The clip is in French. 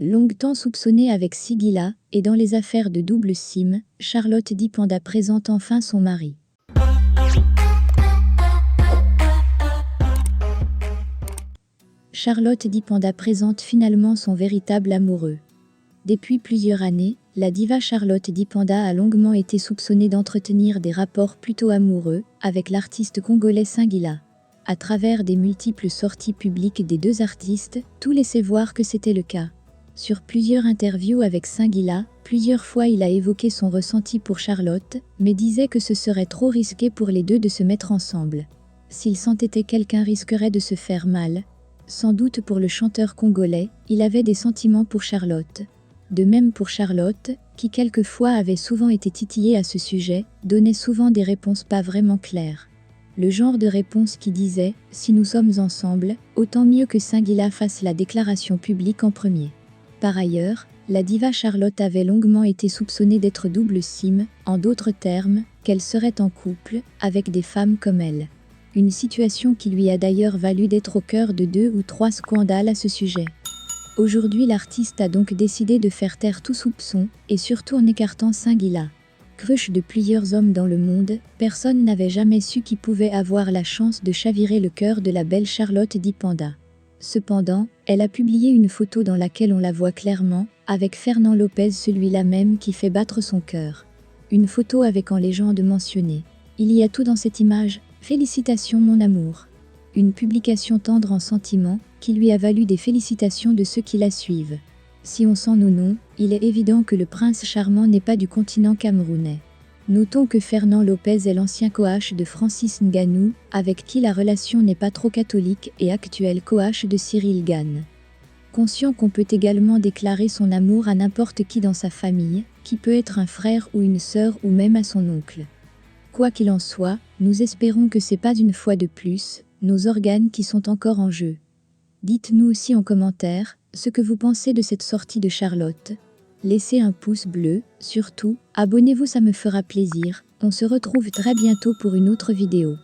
Longtemps soupçonnée avec Sigilla, et dans les affaires de double SIM, Charlotte Dipenda présente enfin son mari. Charlotte Dipenda présente finalement son véritable amoureux. Depuis plusieurs années, la diva Charlotte Dipenda a longuement été soupçonnée d'entretenir des rapports plutôt amoureux avec l'artiste congolais Sigilla. À travers des multiples sorties publiques des deux artistes, tout laissait voir que c'était le cas. Sur plusieurs interviews avec Sigilla, plusieurs fois il a évoqué son ressenti pour Charlotte, mais disait que ce serait trop risqué pour les deux de se mettre ensemble. S'il s'entêtait, quelqu'un risquerait de se faire mal. Sans doute pour le chanteur congolais, il avait des sentiments pour Charlotte. De même pour Charlotte, qui quelquefois avait souvent été titillée à ce sujet, donnait souvent des réponses pas vraiment claires. Le genre de réponse qui disait « si nous sommes ensemble, autant mieux que Sigilla fasse la déclaration publique en premier ». Par ailleurs, la diva Charlotte avait longuement été soupçonnée d'être double SIM, en d'autres termes, qu'elle serait en couple avec des femmes comme elle. Une situation qui lui a d'ailleurs valu d'être au cœur de 2 ou 3 scandales à ce sujet. Aujourd'hui, l'artiste a donc décidé de faire taire tout soupçon, et surtout en écartant Sigilla. Crush de plusieurs hommes dans le monde, personne n'avait jamais su qui pouvait avoir la chance de chavirer le cœur de la belle Charlotte Dipenda. Cependant, elle a publié une photo dans laquelle on la voit clairement, avec Fernand Lopez, celui-là même qui fait battre son cœur. Une photo avec en légende mentionné « Il y a tout dans cette image, félicitations mon amour ». Une publication tendre en sentiments, qui lui a valu des félicitations de ceux qui la suivent. Si on sent nos noms, il est évident que le prince charmant n'est pas du continent camerounais. Notons que Fernand Lopez est l'ancien coach de Francis Ngannou, avec qui la relation n'est pas trop catholique, et actuel coach de Cyril Gane. Conscient qu'on peut également déclarer son amour à n'importe qui dans sa famille, qui peut être un frère ou une sœur ou même à son oncle. Quoi qu'il en soit, nous espérons que c'est pas une fois de plus, nos organes qui sont encore en jeu. Dites-nous aussi en commentaire ce que vous pensez de cette sortie de Charlotte. Laissez un pouce bleu, surtout, abonnez-vous, ça me fera plaisir. On se retrouve très bientôt pour une autre vidéo.